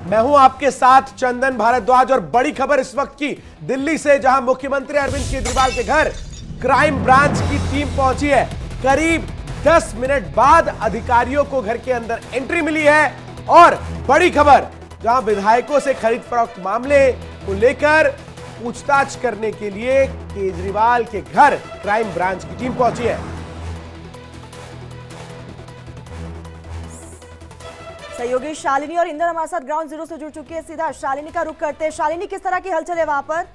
मैं हूं आपके साथ चंदन भारद्वाज और बड़ी खबर इस वक्त की दिल्ली से, जहां मुख्यमंत्री अरविंद केजरीवाल के घर क्राइम ब्रांच की टीम पहुंची है। करीब 10 मिनट बाद अधिकारियों को घर के अंदर एंट्री मिली है। और बड़ी खबर, जहां विधायकों से खरीद फरोख्त मामले को लेकर पूछताछ करने के लिए केजरीवाल के घर क्राइम ब्रांच की टीम पहुंची है। सहयोगी शालिनी और इंदर हमारे साथ ग्राउंड जीरो से जुड़ चुकी है। सीधा शालिनी का रुख करते हैं। शालिनी, किस तरह की हलचल है वहां पर?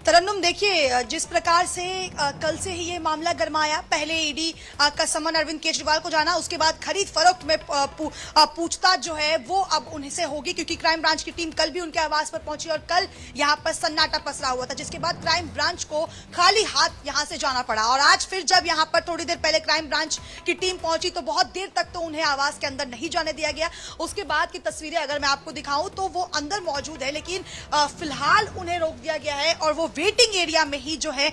तरन्नुम, देखिए, जिस प्रकार से कल से ही ये मामला गरमाया, पहले ईडी का समन अरविंद केजरीवाल को जाना, उसके बाद खरीद फरोख्त में पूछताछ जो है वो अब उनसे होगी, क्योंकि क्राइम ब्रांच की टीम कल भी उनके आवास पर पहुंची और कल यहां पर सन्नाटा पसरा हुआ था, जिसके बाद क्राइम ब्रांच को खाली हाथ यहां से जाना पड़ा। और आज फिर जब यहां पर थोड़ी देर पहले क्राइम ब्रांच की टीम पहुंची तो बहुत देर तक तो उन्हें आवास के अंदर नहीं जाने दिया गया। उसके बाद की तस्वीरें अगर मैं आपको दिखाऊं तो वो अंदर मौजूद है, लेकिन फिलहाल उन्हें रोक दिया गया है और वो वेटिंग एरिया में ही जो है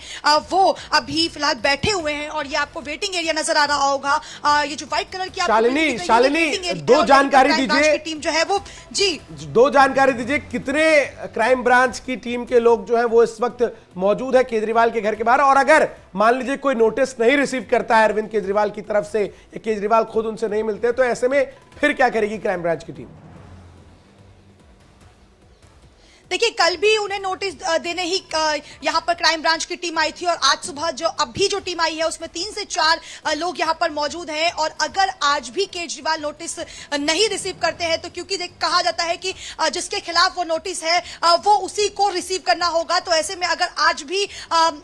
वो अभी फिलहाल बैठे हुए हैं। और ये आपको वेटिंग एरिया नजर आ रहा होगा, ये जो व्हाइट कलर की शालिनी दो जानकारी दीजिए, टीम जो है वो जी दो जानकारी दीजिए, कितने क्राइम ब्रांच की टीम के लोग जो है वो इस वक्त मौजूद है केजरीवाल के घर के बाहर? और अगर मान लीजिए कोई नोटिस नहीं रिसीव करता है अरविंद केजरीवाल की तरफ से, केजरीवाल खुद उनसे नहीं मिलते, तो ऐसे में फिर क्या करेगी क्राइम ब्रांच की टीम? देखिए, कल भी उन्हें नोटिस देने ही यहाँ पर क्राइम ब्रांच की टीम आई थी और आज सुबह जो अभी जो टीम आई है उसमें 3 से 4 लोग यहाँ पर मौजूद हैं। और अगर आज भी केजरीवाल नोटिस नहीं रिसीव करते हैं तो क्योंकि कहा जाता है कि जिसके खिलाफ वो नोटिस है वो उसी को रिसीव करना होगा, तो ऐसे में अगर आज भी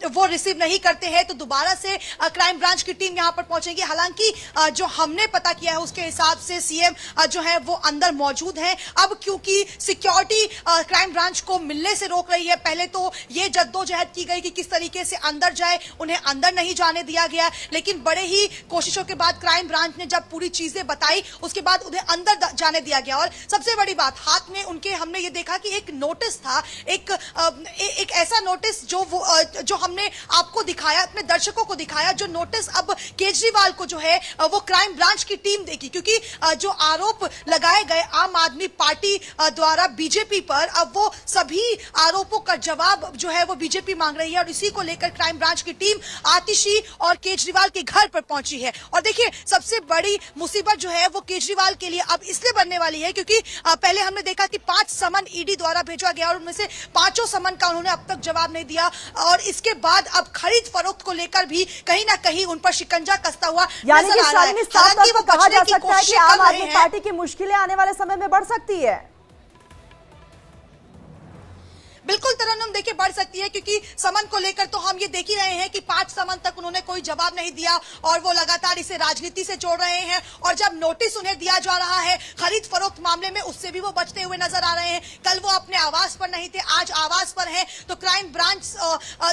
वो रिसीव नहीं करते हैं तो दोबारा से क्राइम ब्रांच की टीम यहाँ पर पहुंचेगी। हालांकि जो हमने पता किया है उसके हिसाब से सीएम जो है वो अंदर मौजूद है। अब क्योंकि सिक्योरिटी क्राइम ब्रांच को मिलने से रोक रही है, पहले तो ये जद्दोजहद की गई कि किस तरीके से अंदर जाए, उन्हें अंदर नहीं जाने दिया गया, लेकिन बड़े ही कोशिशों के बाद क्राइम ब्रांच ने जब पूरी चीजें बताई उसके बाद उन्हें अंदर जाने दिया गया। और सबसे बड़ी बात, हाथ में उनके हमने ये देखा कि एक नोटिस था, एक ऐसा नोटिस जो हमने आपको दिखाया, अपने दर्शकों को दिखाया, जो नोटिस अब केजरीवाल को जो है वो क्राइम ब्रांच की टीम देगी, क्योंकि जो आरोप लगाए गए आम आदमी पार्टी द्वारा बीजेपी पर, अब वो सभी आरोपों का जवाब जो है वो बीजेपी मांग रही है। और इसी को लेकर क्राइम ब्रांच की टीम आतिशी और केजरीवाल के घर पर पहुंची है। और देखिए, सबसे बड़ी मुसीबत जो है वो केजरीवाल के लिए अब इसलिए बनने वाली है क्योंकि पहले हमने देखा कि 5 समन ईडी द्वारा भेजा गया और उनमें से 5 समन का उन्होंने अब तक जवाब नहीं दिया। और इसके बाद अब खरीद फरोख्त को लेकर भी कहीं ना कहीं उन पर शिकंजा कसता हुआ नजर आ रहा है। हालांकि वो कहा जा सकता है कि आम आदमी पार्टी की मुश्किलें आने वाले समय में बढ़ सकती है। बिल्कुल तरन्नुम, देखिए बढ़ सकती है, क्योंकि समन को लेकर तो हम ये देख ही रहे हैं कि 5 समन तक उन्होंने कोई जवाब नहीं दिया और वो लगातार इसे राजनीति से जोड़ रहे हैं। और जब नोटिस उन्हें दिया जा रहा है खरीद फरोख्त मामले में, उससे भी वो बचते हुए नजर आ रहे हैं। कल वो अपने आवास पर नहीं थे, आज आवास पर हैं, तो क्राइम ब्रांच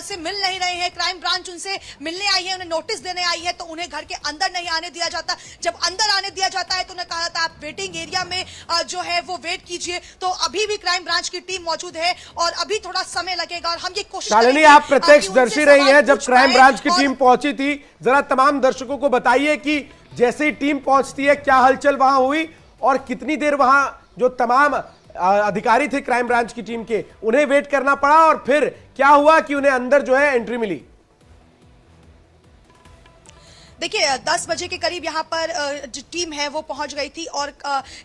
से मिल नहीं रहे हैं। क्राइम ब्रांच उनसे मिलने आई है, उन्हें नोटिस देने आई है, तो उन्हें घर के अंदर नहीं आने दिया जाता। जब अंदर आने दिया जाता है तो उन्हें कहा जाता है आप वेटिंग एरिया में जो है वो वेट कीजिए। तो अभी भी क्राइम ब्रांच की टीम मौजूद है और अभी थोड़ा समय लगेगा और हम ये कोशिश शालिनी, आप प्रत्यक्षदर्शी रही हैं जब क्राइम ब्रांच की टीम पहुंची थी, जरा तमाम दर्शकों को बताइए कि जैसे ही टीम पहुंचती है क्या हलचल वहां हुई और कितनी देर वहां जो तमाम अधिकारी थे क्राइम ब्रांच की टीम के, उन्हें वेट करना पड़ा और फिर क्या हुआ कि उन्हें अंदर जो है एंट्री मिली? देखिए, 10 बजे के करीब यहाँ पर जो टीम है वो पहुंच गई थी और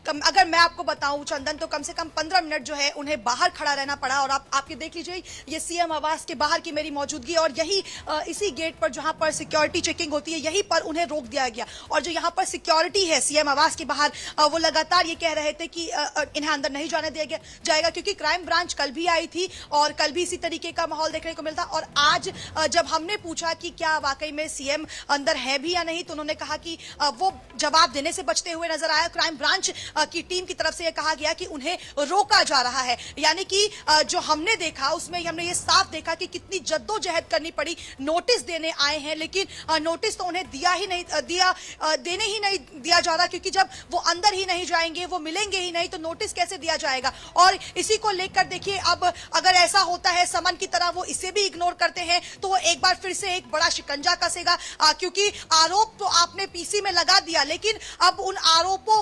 अगर मैं आपको बताऊं चंदन, तो कम से कम 15 मिनट जो है उन्हें बाहर खड़ा रहना पड़ा। और आपके देख लीजिए, ये सीएम आवास के बाहर की मेरी मौजूदगी और यही इसी गेट पर जहां पर सिक्योरिटी चेकिंग होती है, यहीं पर उन्हें रोक दिया गया। और जो यहाँ पर सिक्योरिटी है सीएम आवास के बाहर, वो लगातार ये कह रहे थे कि इन्हें अंदर नहीं जाने दिया जाएगा, क्योंकि क्राइम ब्रांच कल भी आई थी और कल भी इसी तरीके का माहौल देखने को मिलता। और आज जब हमने पूछा कि क्या वाकई में सीएम अंदर है या नहीं, तो उन्होंने कहा कि वो जवाब देने से बचते हुए नजर आया। क्राइम ब्रांच की टीम की तरफ से यह कहा गया कि उन्हें रोका जा रहा है, यानी कि जो हमने देखा उसमें हमने ये साफ देखा कि कितनी जद्दोजहद करनी पड़ी। नोटिस देने आए हैं लेकिन नोटिस तो उन्हें देने ही नहीं दिया जा रहा, क्योंकि जब वो अंदर ही नहीं जाएंगे, वो मिलेंगे ही नहीं, तो नोटिस कैसे दिया जाएगा। और इसी को लेकर देखिए, अब अगर ऐसा होता है समन की तरह वो इसे भी इग्नोर करते हैं तो वो एक बार फिर से एक बड़ा शिकंजा कसेगा, क्योंकि आरोप तो आपने पीसी में लगा दिया, लेकिन अब उन आरोपों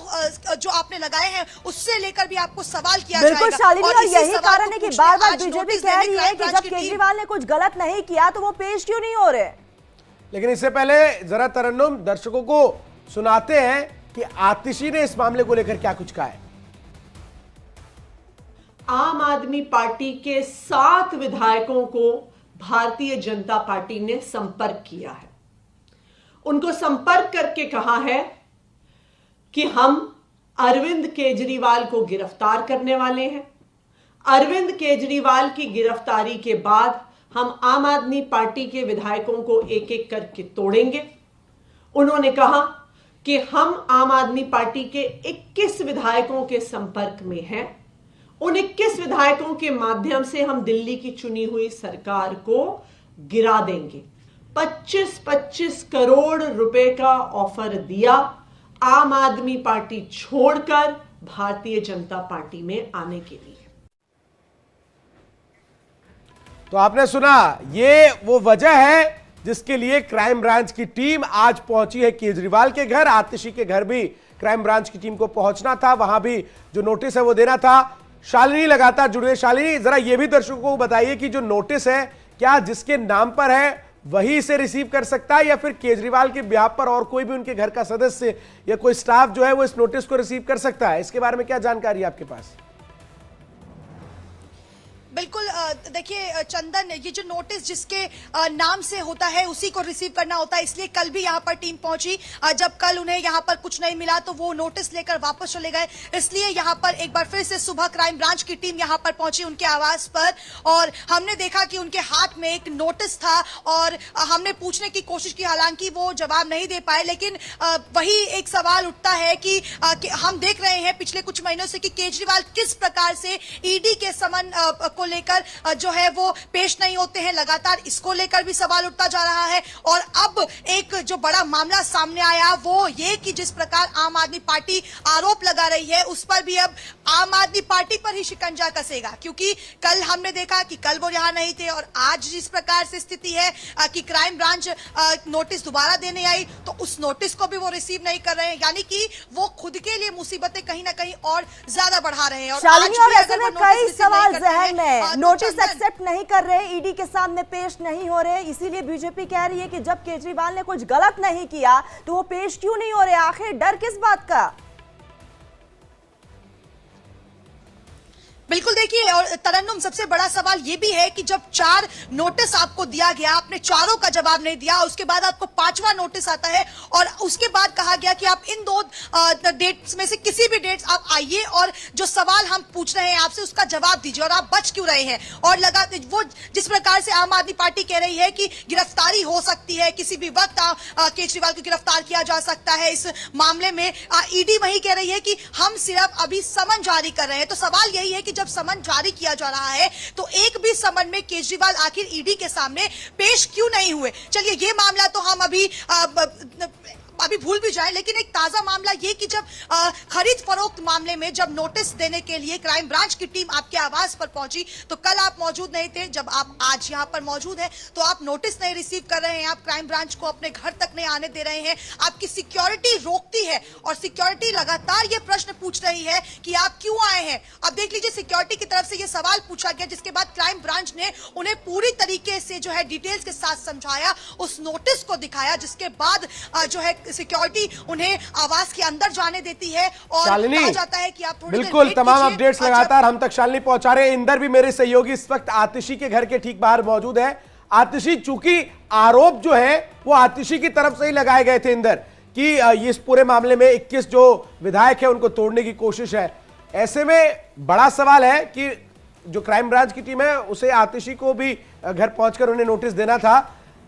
लगाए हैं उससे लेकर भी आपको सवाल किया बिल्कुल जाएगा। शालिनी, और इसी यही सवाल कारण को है कि पूछने बार बार आज बीजेपी नोटिस कह देने रही है क्राइम कि ब्रांच जब की टीम केजरीवाल ने कुछ गलत नहीं किया तो वो पेश क्यों नहीं हो रहे। लेकिन इससे पहले जरा तरन्नुम दर्शकों को सुनाते हैं कि आतिशी ने इस मामले को लेकर क्या कुछ कहा है। आम आदमी पार्टी के 7 विधायकों को भारतीय जनता पार्टी ने संपर्क किया है। उनको संपर्क करके कहा है कि हम अरविंद केजरीवाल को गिरफ्तार करने वाले हैं। अरविंद केजरीवाल की गिरफ्तारी के बाद हम आम आदमी पार्टी के विधायकों को एक एक करके तोड़ेंगे। उन्होंने कहा कि हम आम आदमी पार्टी के 21 विधायकों के संपर्क में हैं। उन 21 विधायकों के माध्यम से हम दिल्ली की चुनी हुई सरकार को गिरा देंगे। 25-25 करोड़ रुपए का ऑफर दिया आम आदमी पार्टी छोड़कर भारतीय जनता पार्टी में आने के लिए। तो आपने सुना, ये वो वजह है जिसके लिए क्राइम ब्रांच की टीम आज पहुंची है केजरीवाल के घर। आतिशी के घर भी क्राइम ब्रांच की टीम को पहुंचना था, वहां भी जो नोटिस है वो देना था। शालिनी लगातार जुड़े हैं। शालिनी, जरा ये भी दर्शकों को बताइए कि जो नोटिस है क्या जिसके नाम पर है वही इसे रिसीव कर सकता है या फिर केजरीवाल के ब्याह पर और कोई भी उनके घर का सदस्य या कोई स्टाफ जो है वो इस नोटिस को रिसीव कर सकता है? इसके बारे में क्या जानकारी है आपके पास? बिल्कुल, देखिए चंदन, ये जो नोटिस जिसके नाम से होता है उसी को रिसीव करना होता है, इसलिए कल भी यहाँ पर टीम पहुंची। जब कल उन्हें यहाँ पर कुछ नहीं मिला तो वो नोटिस लेकर वापस चले गए, इसलिए यहाँ पर एक बार फिर से सुबह क्राइम ब्रांच की टीम यहाँ पर पहुंची उनके आवास पर, और हमने देखा कि उनके हाथ में एक नोटिस था और हमने पूछने की कोशिश की, हालांकि वो जवाब नहीं दे पाए। लेकिन वही एक सवाल उठता है कि हम देख रहे हैं पिछले कुछ महीनों से कि केजरीवाल किस प्रकार से ईडी के समन को लेकर जो है वो पेश नहीं होते हैं। लगातार इसको लेकर भी सवाल उठता जा रहा है। और अब एक जो बड़ा मामला सामने आया वो ये कि जिस प्रकार आम आदमी पार्टी आरोप लगा रही है उस पर भी अब आम आदमी पार्टी पर ही शिकंजा कसेगा, क्योंकि कल हमने देखा कि कल वो यहां नहीं थे और आज जिस प्रकार से स्थिति है कि क्राइम ब्रांच नोटिस दोबारा देने आई तो उस नोटिस को भी वो रिसीव नहीं कर रहे हैं, यानी कि वो खुद के लिए मुसीबतें कहीं ना कहीं और ज्यादा बढ़ा रहे हैं। शालिनी, और ऐसे में कई सवाल जहन में, नोटिस एक्सेप्ट नहीं कर रहे, ईडी के सामने पेश नहीं हो रहे, इसीलिए बीजेपी कह रही है कि जब केजरीवाल ने कुछ गलत नहीं किया तो वो पेश क्यों नहीं हो रहे। आखिर डर किस बात का? बिल्कुल, देखिए और तरन्नुम, सबसे बड़ा सवाल ये भी है कि जब 4 नोटिस आपको दिया गया, आपने चारों का जवाब नहीं दिया, उसके बाद आपको 5वां नोटिस आता है और उसके बाद कहा गया कि आप इन 2 डेट्स में से किसी भी डेट्स आप आइए और जो सवाल हम पूछ रहे हैं आपसे उसका जवाब दीजिए, और आप बच क्यों रहे हैं। और लगा वो जिस प्रकार से आम आदमी पार्टी कह रही है कि गिरफ्तारी हो सकती है, किसी भी वक्त केजरीवाल को गिरफ्तार किया जा सकता है इस मामले में, ईडी वही कह रही है कि हम सिर्फ अभी समन जारी कर रहे हैं। तो सवाल यही है कि जब समन जारी किया जा रहा है तो एक भी समन में केजरीवाल आखिर ईडी के सामने पेश क्यों नहीं हुए। चलिए, ये मामला तो हम अभी भूल भी जाए, लेकिन एक ताजा मामला ये कि जब खरीद फरोख्त मामले में जब नोटिस देने के लिए क्राइम ब्रांच की टीम आपके आवास पर पहुंची तो कल आप मौजूद नहीं थे। जब आप आज यहां पर मौजूद हैं तो आप नोटिस नहीं रिसीव कर रहे हैं, आप क्राइम ब्रांच को अपने घर तक नहीं आने दे रहे हैं, आपकी सिक्योरिटी रोकती है और सिक्योरिटी लगातार ये प्रश्न पूछ रही है कि आप क्यों आए हैं। अब देख लीजिए, सिक्योरिटी की तरफ से ये सवाल पूछा गया, जिसके बाद क्राइम ब्रांच ने उन्हें पूरी तरीके से जो है डिटेल्स के साथ समझाया, उस नोटिस को दिखाया, जिसके बाद जो है सिक्योरिटी उन्हें आवास के अंदर जाने देती है और कहा जाता है कि आप थोड़ी बिल्कुल तमाम अपडेट्स लगातार हम तक शालिनी पहुंचा रहे हैं। इंदर भी मेरे सहयोगी इस वक्त आतिशी के घर के ठीक बाहर मौजूद है। आतिशी, चूंकि आरोप जो है वो आतिशी की तरफ से ही लगाए गए थे इंदर कि इस पूरे मामले में 21 जो विधायक है उनको तोड़ने की कोशिश है, ऐसे में बड़ा सवाल है कि जो क्राइम ब्रांच की टीम है उसे आतिशी को भी घर पहुंचकर उन्हें नोटिस देना था।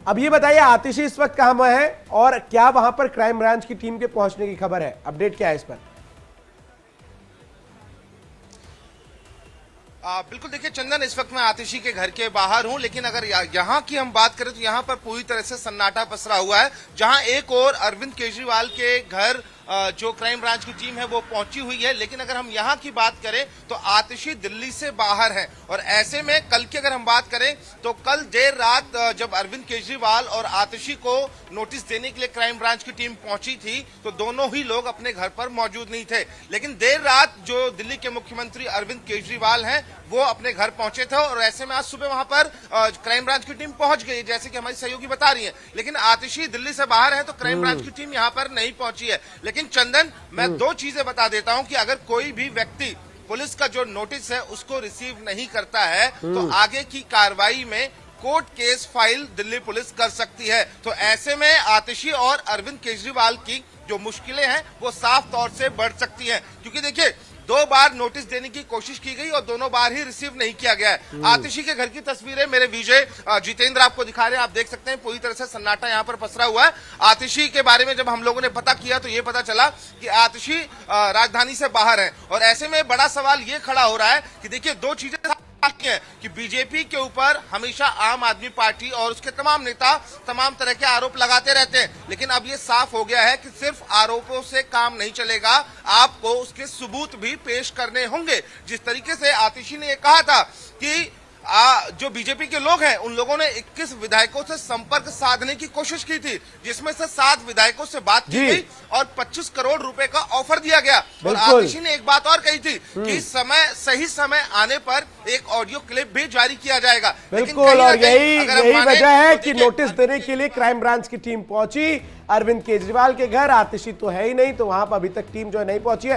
अब ये बताइए, आतिशी इस वक्त कहां है और क्या वहां पर क्राइम ब्रांच की टीम के पहुंचने की खबर है? अपडेट क्या है इस पर? बिल्कुल, देखिए चंदन, इस वक्त मैं आतिशी के घर के बाहर हूं, लेकिन अगर यहाँ की हम बात करें तो यहाँ पर पूरी तरह से सन्नाटा पसरा हुआ है। जहां एक और अरविंद केजरीवाल के घर जो क्राइम ब्रांच की टीम है वो पहुंची हुई है। लेकिन अगर हम यहाँ की बात करें तो आतिशी दिल्ली से बाहर है, और ऐसे में कल की अगर हम बात करें तो कल देर रात जब अरविंद केजरीवाल और आतिशी को नोटिस देने के लिए क्राइम ब्रांच की टीम पहुंची थी तो दोनों ही लोग अपने घर पर मौजूद नहीं थे। लेकिन देर रात जो दिल्ली के मुख्यमंत्री अरविंद केजरीवाल हैं वो अपने घर पहुंचे थे, और ऐसे में आज सुबह वहां पर क्राइम ब्रांच की टीम पहुंच गई, जैसे कि हमारी सहयोगी बता रही है। लेकिन आतिशी दिल्ली से बाहर है तो क्राइम ब्रांच की टीम यहां पर नहीं पहुंची है। लेकिन चंदन, मैं दो चीजें बता देता हूं कि अगर कोई भी व्यक्ति पुलिस का जो नोटिस है उसको रिसीव नहीं करता है तो आगे की कार्रवाई में court case file Delhi police कर सकती है। तो ऐसे में आतिशी और अरविंद केजरीवाल की जो मुश्किलें हैं वो साफ तौर से बढ़ सकती हैं, क्योंकि देखिए 2 बार नोटिस देने की कोशिश की गई और दोनों बार ही रिसीव नहीं किया गया है। आतिशी के घर की तस्वीरें मेरे विजय जितेंद्र आपको दिखा रहे हैं, आप देख सकते हैं पूरी तरह से सन्नाटा यहाँ पर पसरा हुआ है। आतिशी के बारे में जब हम लोगों ने पता किया तो ये पता चला कि आतिशी राजधानी से बाहर है, और ऐसे में बड़ा सवाल ये खड़ा हो रहा है कि देखिए 2 चीजें है कि बीजेपी के ऊपर हमेशा आम आदमी पार्टी और उसके तमाम नेता तमाम तरह के आरोप लगाते रहते हैं, लेकिन अब ये साफ हो गया है कि सिर्फ आरोपों से काम नहीं चलेगा, आपको उसके सबूत भी पेश करने होंगे। जिस तरीके से आतिशी ने ये कहा था कि जो बीजेपी के लोग हैं उन लोगों ने 21 विधायकों से संपर्क साधने की कोशिश की थी, जिसमें से 7 विधायकों से बात की गई और 25 करोड़ रुपए का ऑफर दिया गया। और आतिशी ने एक बात और कही थी कि सही समय आने पर एक ऑडियो क्लिप भी जारी किया जाएगा। बिल्कुल, और यही वजह है कि नोटिस देने के लिए क्राइम ब्रांच की टीम पहुंची अरविंद केजरीवाल के घर। आतिशी तो है ही नहीं, तो वहां पर अभी तक टीम जो है नहीं पहुंची है।